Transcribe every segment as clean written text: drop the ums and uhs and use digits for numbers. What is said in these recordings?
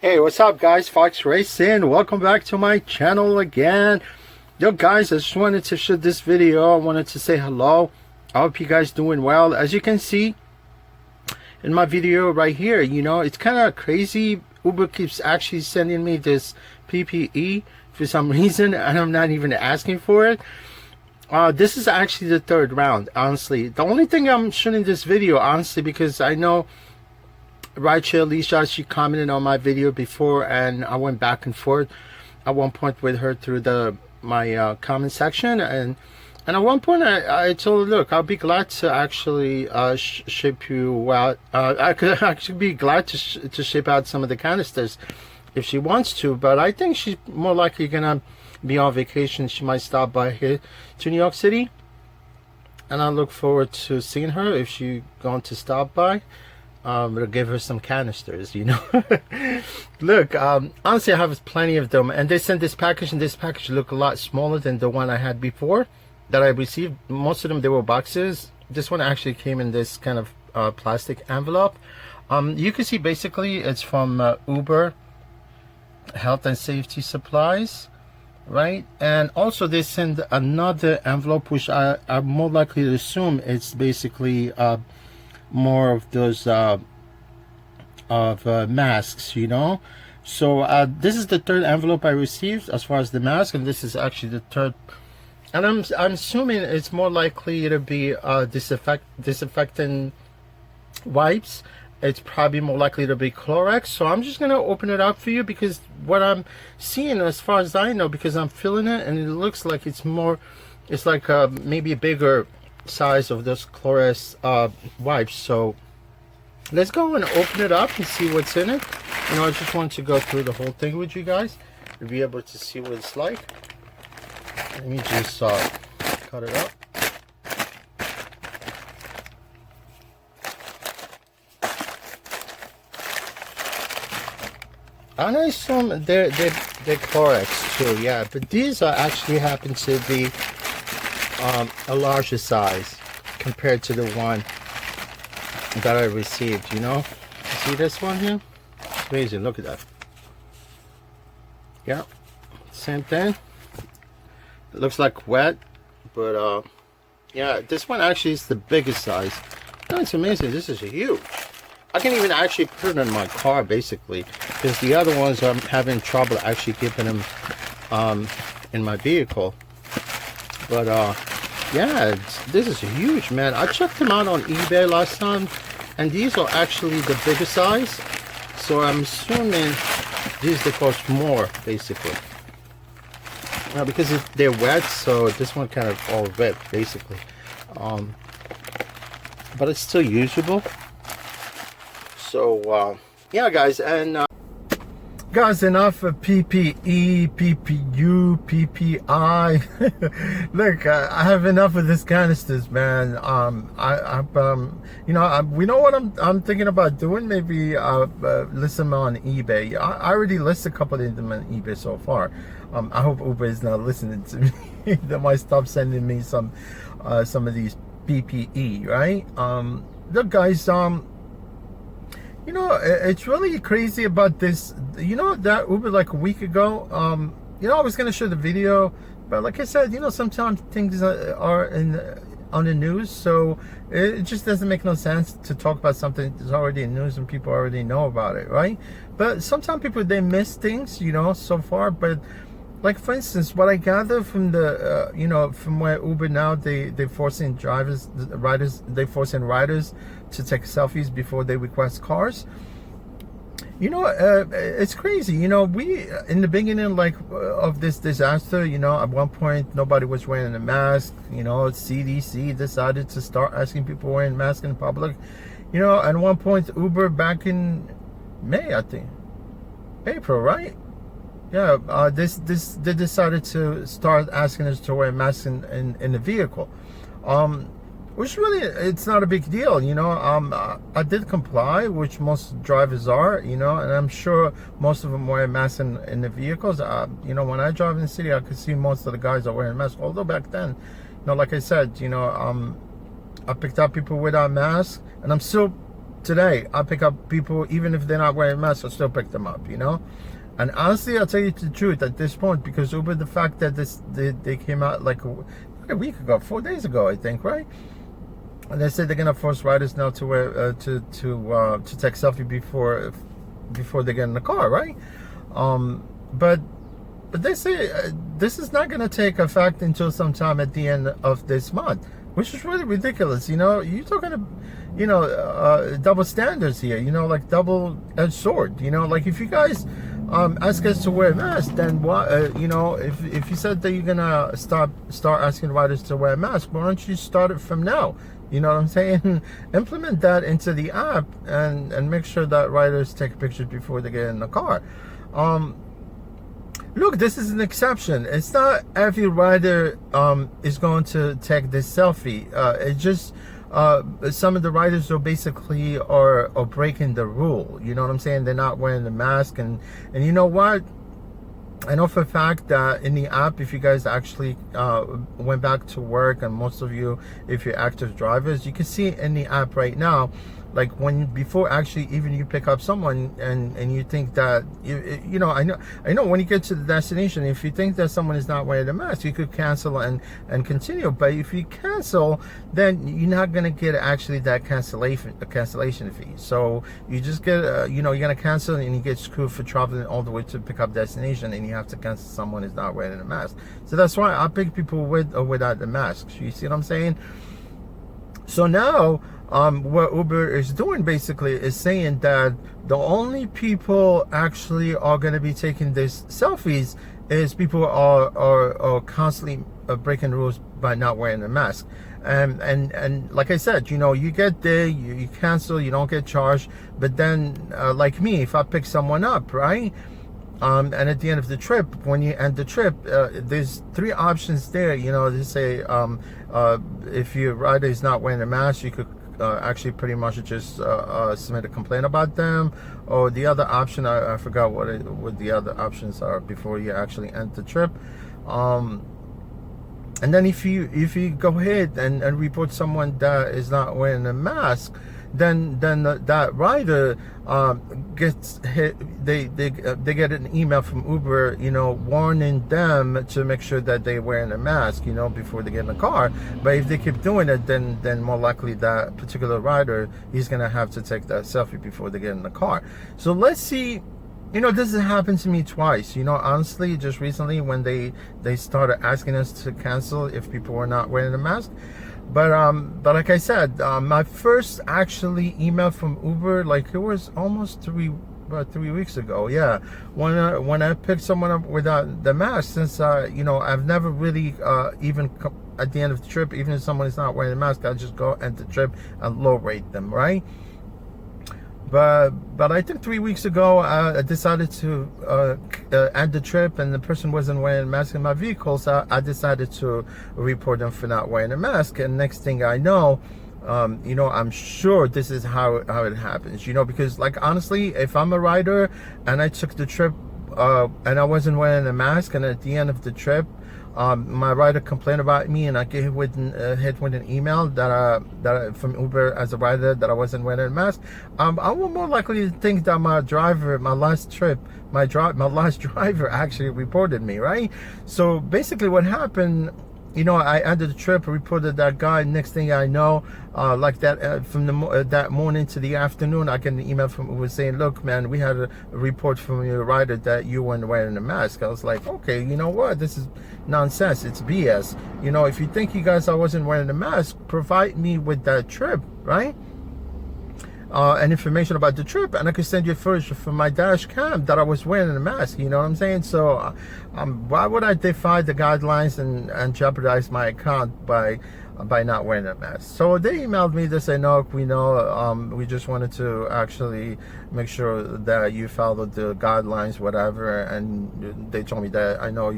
Hey, what's up guys? Fox Racing. Welcome back to my channel again. Yo guys, I just wanted to shoot this video. I wanted to say hello. I hope you guys doing well. As you can see in my video right here, you know, it's kind of crazy. Uber keeps actually sending me this PPE for some reason, and I'm not even asking for it. This is actually the third round, honestly. The only thing I'm shooting this video, honestly, because I know Rideshare Alicia, she commented on my video before, and I went back and forth at one point with her through my comment section, and at one point I told her, look, I'll be glad to actually ship you out. I could actually be glad to ship out some of the canisters if she wants to, but I think she's more likely gonna be on vacation. She might stop by here to New York City, and I look forward to seeing her if she's going to stop by. To give her some canisters, you know. Look, honestly, I have plenty of them, and they sent this package, and this package looked a lot smaller than the one I had before that I received. Most of them, they were boxes. This one actually came in this kind of plastic envelope. You can see basically it's from Uber Health and Safety Supplies, right? And also they send another envelope, which I'm more likely to assume it's basically more of those masks, you know. So this is the third envelope I received as far as the mask, and this is actually the third, and I'm assuming it's more likely to be disinfectant wipes. It's probably more likely to be Clorox. So I'm just gonna open it up for you, because what I'm seeing, as far as I know, because I'm feeling it, and it looks like it's more, it's like maybe a bigger size of those Clorox wipes. So let's go and open it up and see what's in it. You know, I just want to go through the whole thing with you guys to be able to see what it's like. Let me just cut it up. And I assume they're Clorox too, yeah, but these are actually happen to be a larger size compared to the one that I received, you know. See this one here? It's amazing. Look at that. Yeah, same thing. It looks like wet, but yeah, this one actually is the biggest size. Oh, it's amazing. This is huge. I can even actually put it in my car, basically, because the other ones I'm having trouble actually keeping them in my vehicle. But yeah, this is huge, man. I checked them out on eBay last time, and these are actually the bigger size. So I'm assuming these they cost more, basically. Because they're wet, so this one kind of all wet, basically. But it's still usable. So yeah, guys, and guys, enough of PPE, PPU, PPI. Look, I have enough of this canisters, man. You know, we know what I'm thinking about doing. Maybe list them on eBay. I already listed a couple of them on eBay so far. I hope Uber is not listening to me. They might stop sending me some of these PPE, right? Look, guys, you know, it's really crazy about this. You know, that Uber, like a week ago, you know, I was going to show the video, but like I said, you know, sometimes things are on the news, so it just doesn't make no sense to talk about something that's already in news and people already know about it, right? But sometimes people, they miss things, you know, so far. But like, for instance, what I gather from the, you know, from where Uber now, they're forcing riders to take selfies before they request cars. You know, it's crazy. You know, we, in the beginning, like, of this disaster, you know, at one point, nobody was wearing a mask. You know, CDC decided to start asking people wearing masks in public. You know, at one point, Uber, back in May, I think, April, right? Yeah, they decided to start asking us to wear masks in the vehicle, which really, it's not a big deal, you know. I did comply, which most drivers are, you know, and I'm sure most of them wear masks in the vehicles. You know, when I drive in the city, I could see most of the guys are wearing masks. Although back then, you know, like I said, you know, I picked up people without masks, and I'm still today I pick up people, even if they're not wearing masks, I still pick them up, you know. And honestly, I'll tell you the truth at this point, because Uber, the fact that they came out like a week ago, 4 days ago, I think, right? And they said they're gonna force riders now to wear to take selfie before they get in the car, right? But they say this is not gonna take effect until sometime at the end of this month, which is really ridiculous. You know, you're talking double standards here. You know, like double-edged sword. You know, like if you guys ask us to wear masks, then what? You know, if you said that you're gonna start asking riders to wear masks, why don't you start it from now? You know what I'm saying? Implement that into the app and make sure that riders take pictures before they get in the car. Look, this is an exception. It's not every rider is going to take this selfie. It's just some of the riders are basically are breaking the rule. You know what I'm saying? They're not wearing the mask, and you know what? I know for a fact that in the app, if you guys actually went back to work, and most of you, if you're active drivers, you can see in the app right now, like before actually even you pick up someone and you think that you know, I know when you get to the destination, if you think that someone is not wearing a mask, you could cancel and continue. But if you cancel, then you're not gonna get actually that cancellation fee. So you just get you know, you're gonna cancel and you get screwed for traveling all the way to pick up destination, and you have to cancel someone who's not wearing a mask. So that's why I pick people with or without the masks. You see what I'm saying? So now what Uber is doing basically is saying that the only people actually are going to be taking these selfies is people are constantly breaking rules by not wearing a mask. And like I said, you know, you get there, you cancel, you don't get charged. But then like me, if I pick someone up, right? And at the end of the trip, when you end the trip, there's 3 options there. You know, they say if your rider is not wearing a mask, you could actually pretty much just submit a complaint about them. Or the other option, I forgot what the other options are before you actually end the trip. And then if you go ahead and report someone that is not wearing a mask, then that rider gets hit. They get an email from Uber, you know, warning them to make sure that they're wearing a mask, you know, before they get in the car. But if they keep doing it, then more likely that particular rider, he's gonna have to take that selfie before they get in the car. So let's see. You know, this has happened to me twice. You know, honestly, just recently when they started asking us to cancel if people were not wearing a mask. But like I said, my first actually email from Uber, like it was almost about 3 weeks ago. Yeah, when I picked someone up without the mask, since you know, I've never really even at the end of the trip, even if someone is not wearing a mask, I just go end the trip and low rate them, right? But I think 3 weeks ago, I decided to end the trip, and the person wasn't wearing a mask in my vehicle, so I decided to report them for not wearing a mask. And next thing I know, you know, I'm sure this is how it happens, you know, because like honestly, if I'm a rider and I took the trip and I wasn't wearing a mask, and at the end of the trip, my rider complained about me, and I get hit with an email that from Uber as a rider that I wasn't wearing a mask. I will more likely to think that my last driver actually reported me, right? So basically, what happened? You know, I ended the trip, reported that guy. Next thing I know, like that from that morning to the afternoon, I get an email from Uber saying, "Look, man, we had a report from your rider that you weren't wearing a mask." I was like, "Okay, you know what? This is nonsense. It's BS. You know, if you think you guys I wasn't wearing a mask, provide me with that trip, right? And information about the trip, and I could send you footage from my dash cam that I was wearing a mask." You know what I'm saying? So why would I defy the guidelines and jeopardize my account by not wearing a mask? So they emailed me. They say, "No, we know. We just wanted to actually make sure that you followed the guidelines, whatever." And they told me that I know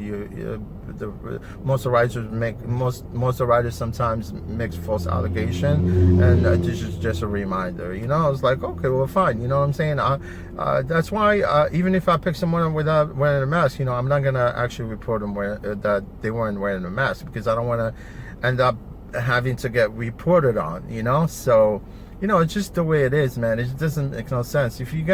most of the riders sometimes make false allegation, and this is just a reminder. You know, I was like, okay, well, fine. You know what I'm saying? That's why even if I pick someone without wearing a mask, you know, I'm not gonna actually report them that they weren't wearing a mask, because I don't want to end up having to get reported on, you know. So it's just the way it is, man. It doesn't make no sense. If you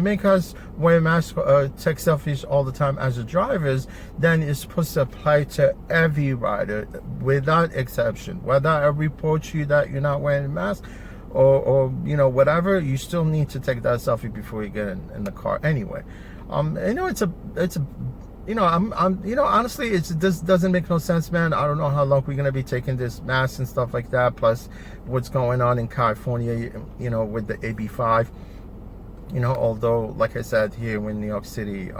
make us wear masks, take selfies all the time as a drivers, then it's supposed to apply to every rider without exception. Whether I report you that you're not wearing a mask, or whatever, you still need to take that selfie before you get in the car anyway. Honestly, this doesn't make no sense, man. I don't know how long we're gonna be taking this mask and stuff like that. Plus, what's going on in California, with the AB5. Although, like I said, here in New York City,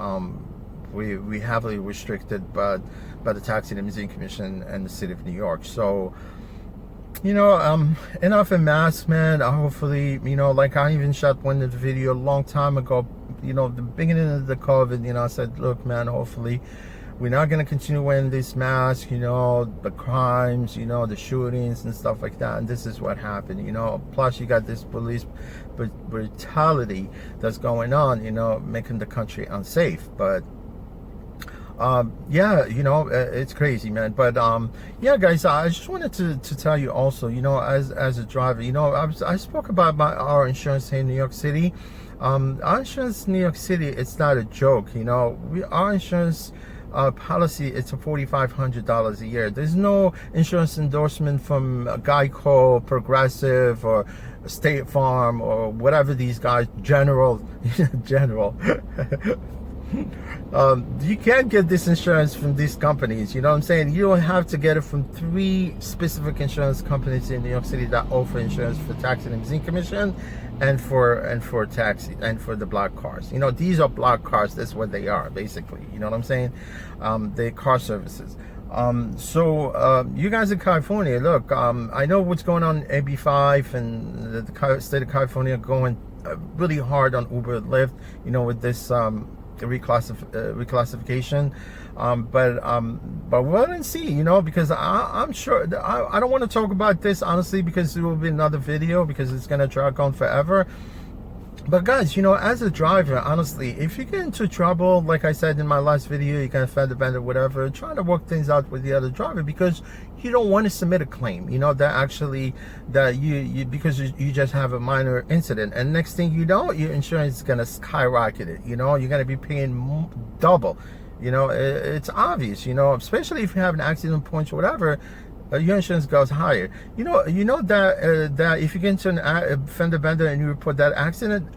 we heavily restricted by the Taxi and Museum Commission and the City of New York. So, enough in masks, man. Hopefully, like I even shot one of the video a long time ago. The beginning of the COVID, I said, look, man, hopefully we're not going to continue wearing this mask, the crimes, the shootings and stuff like that. And this is what happened, plus you got this police brutality that's going on, making the country unsafe. But it's crazy, man. But yeah, guys, I just wanted to tell you also, as a driver, I spoke about our insurance here in New York City. Our insurance in New York City, it's not a joke. Our insurance policy, it's $4,500 a year. There's no insurance endorsement from Geico, Progressive, or State Farm, or whatever these guys, General. You can't get this insurance from these companies. You know what I'm saying? You don't have to get it from 3 specific insurance companies in New York City that offer insurance for Taxi and Museum Commission and for taxi and for the black cars. These are black cars. That's what they are, basically. You know what I'm saying? They're car services. So you guys in California, look, I know what's going on in AB5 and the state of California going really hard on Uber and Lyft, with this reclassification, but we'll wait and see, because I'm sure I don't want to talk about this, honestly, because it will be another video, because it's going to drag on forever. But guys, as a driver, honestly, if you get into trouble, like I said in my last video, you can offend the vendor, whatever, try to work things out with the other driver, because you don't want to submit a claim, that you because you just have a minor incident, and next thing you know, your insurance is going to skyrocket it. You're going to be paying double. It's obvious, especially if you have an accident points or whatever. Your insurance goes higher. That if you get into a fender bender and you report that accident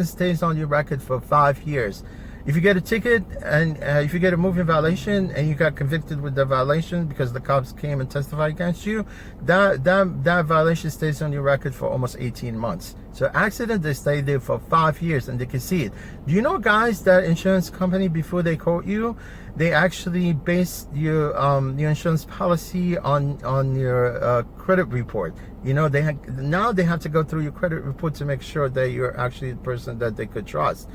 stays on your record for 5 years. If you get a ticket and if you get a moving violation and you got convicted with the violation because the cops came and testified against you, that violation stays on your record for almost 18 months. So accident, they stay there for 5 years and they can see it. Do you know, guys, that insurance company, before they quote you, they actually base your insurance policy on your credit report. Now they have to go through your credit report to make sure that you're actually the person that they could trust,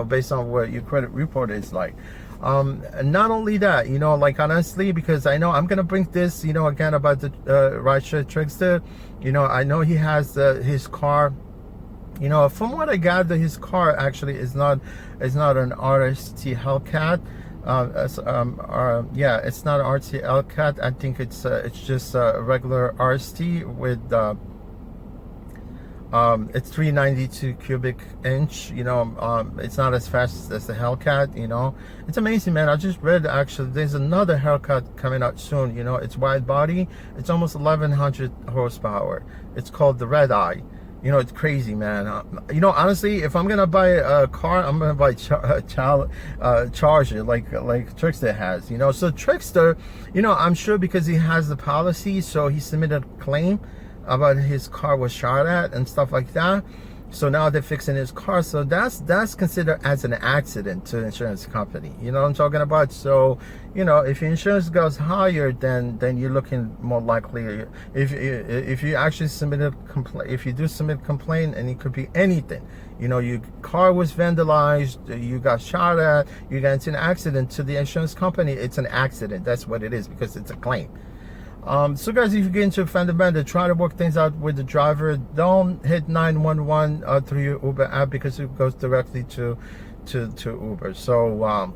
based on what your credit report is like. And not only that, like, honestly, because I know I'm gonna bring this, again, about the rideshare trickster. I know he has his car. From what I gather, his car actually is not an RST Hellcat. It's not RT Hellcat. I think it's just a regular RST with it's 392 cubic inch. It's not as fast as the Hellcat. It's amazing, man. I just read, actually, there's another Hellcat coming out soon. It's wide body. It's almost 1100 horsepower. It's called the Red Eye. It's crazy, man. Honestly, if I'm gonna buy a car, I'm gonna buy Charger, like Trickster has. So Trickster, I'm sure because he has the policy, so he submitted a claim about his car was shot at and stuff like that. So now they're fixing his car. So that's considered as an accident to the insurance company. You know what I'm talking about? So, if your insurance goes higher, then you're looking more likely. If you actually submit a complaint, if you do submit a complaint, and it could be anything. Your car was vandalized, you got shot at, you got into an accident, to the insurance company, it's an accident. That's what it is, because it's a claim. So guys, if you get into a fender bender, try to work things out with the driver. Don't hit 911 through your Uber app, because it goes directly to Uber. So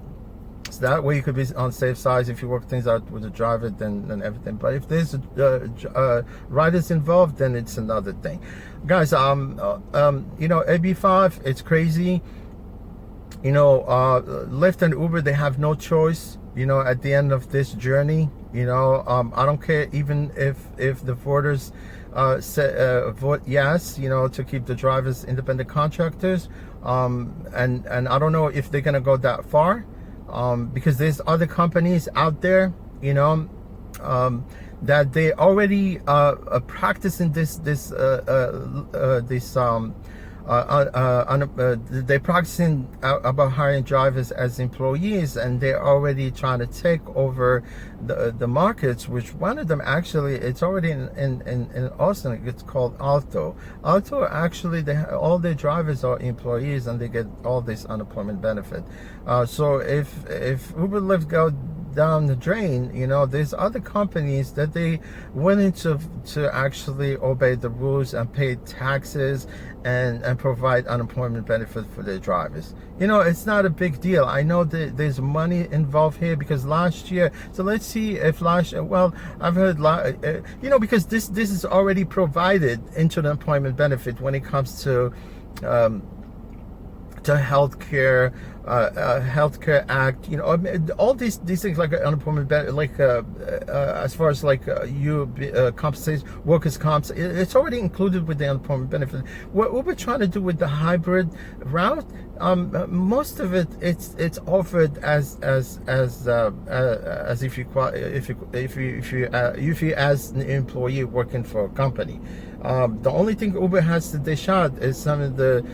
So that way you could be on the safe side. If you work things out with the driver, then everything. But if there's riders involved, then it's another thing. Guys, you know, AB5, it's crazy. You know, Lyft and Uber, they have no choice, you know, at the end of this journey. You know, I don't care even if the voters vote yes, you know, to keep the drivers independent contractors. And I don't know if they're gonna go that far, because there's other companies out there, you know, that they already practicing they're practicing about hiring drivers as employees, and they're already trying to take over the markets, which one of them actually, it's already in Austin. It's called Alto. Actually, all their drivers are employees, and they get all this unemployment benefit. So if Uber, Lyft go down the drain, you know, there's other companies that they willing to actually obey the rules and pay taxes and provide unemployment benefits for their drivers. You know, it's not a big deal. I know that there's money involved here, because last year, so let's see if well, I've heard, you know, because this is already provided into the employment benefit when it comes to healthcare, healthcare act, you know, all these things like unemployment benefit, like as far as like compensation, workers' comps, it's already included with the unemployment benefit. What we're trying to do with the hybrid route, most of it, it's offered as if you as an employee working for a company. The only thing Uber has to dish out is some of the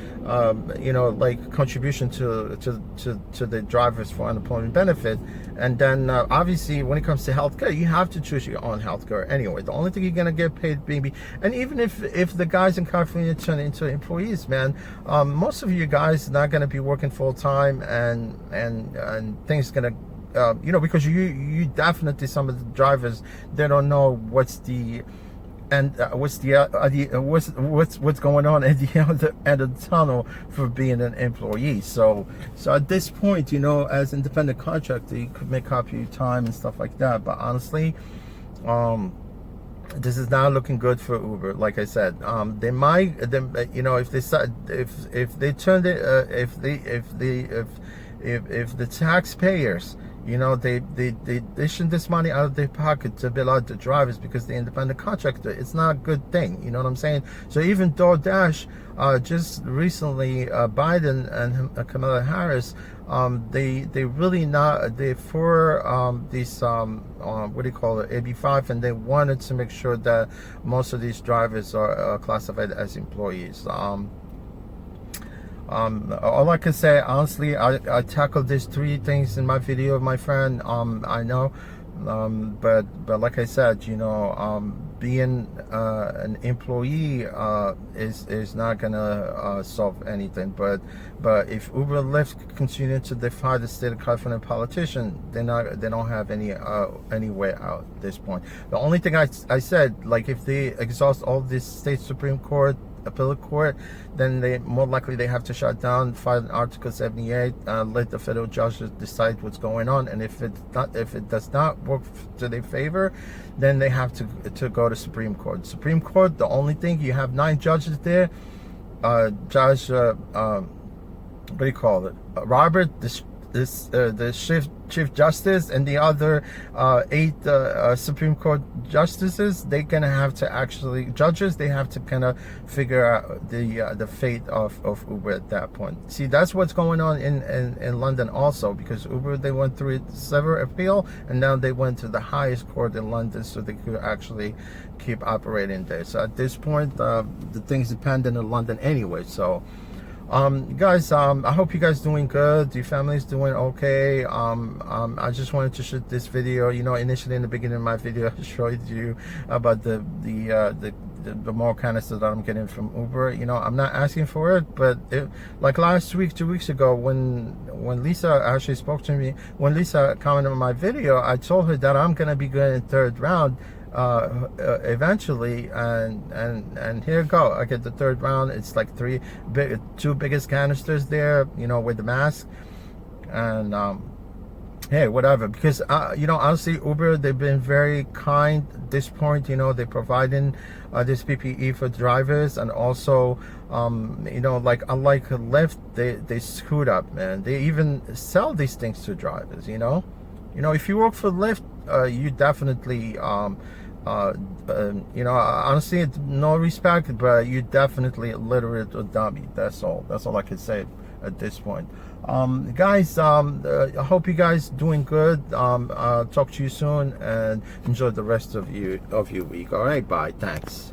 you know, like contribution to the drivers for unemployment benefit. And then obviously when it comes to healthcare, you have to choose your own healthcare anyway. The only thing you're gonna get paid, maybe, and even if the guys in California turn into employees, man, most of you guys are not gonna be working full time, and things gonna you know, because you definitely, some of the drivers, they don't know what's the what's going on at the other end of the tunnel for being an employee. So at this point, you know, as independent contractor, you could make up your time and stuff like that. But honestly, this is not looking good for Uber. Like I said, they might, you know, if they turn it, if the taxpayers, you know, they dishing this money out of their pocket to bill out the drivers because they're independent contractor, it's not a good thing. You know what I'm saying? So even DoorDash, just recently, Biden and Kamala Harris, they really not, they for these what do you call it, AB5, and they wanted to make sure that most of these drivers are classified as employees. All I can say, honestly, I tackled these 3 things in my video, my friend. I know, but like I said, you know, being an employee is not gonna solve anything. But if Uber and Lyft continue to defy the state of California politician, they don't have any way out at this point. The only thing I said, like, if they exhaust all this state Supreme Court, appellate court, then they more likely they have to shut down, file an Article 78, let the federal judges decide what's going on. And if it does not work to their favor, then they have to go to Supreme Court. Supreme Court, the only thing, you have 9 judges there. Judge what do you call it, Robert, the Chief Justice, and the other 8 Supreme Court justices, they're gonna have to actually, judges, they have to kind of figure out the fate of Uber at that point. See, that's what's going on in London also, because Uber, they went through several appeal, and now they went to the highest court in London, so they could actually keep operating there. So at this point, the thing's dependent on London anyway. So guys, I hope you guys doing good, your family's doing okay. I just wanted to shoot this video. You know, initially in the beginning of my video, I showed you about the more canister that I'm getting from Uber. You know, I'm not asking for it, but like last week, 2 weeks ago, when Lisa actually spoke to me, when Lisa commented on my video, I told her that I'm gonna be going in 3rd round eventually, and here you go, I get the 3rd round. It's like 2 biggest canisters there, you know, with the mask. And hey, whatever, because you know, honestly, Uber, they've been very kind at this point. You know, they're providing this PPE for drivers, and also you know, like unlike Lyft, they screwed up, man. They even sell these things to drivers. You know, if you work for Lyft, you definitely you know, honestly, no respect, but you definitely illiterate or dummy. That's all I can say at this point. Guys, I hope you guys doing good. Talk to you soon, and enjoy the rest of your week. All right, bye. Thanks.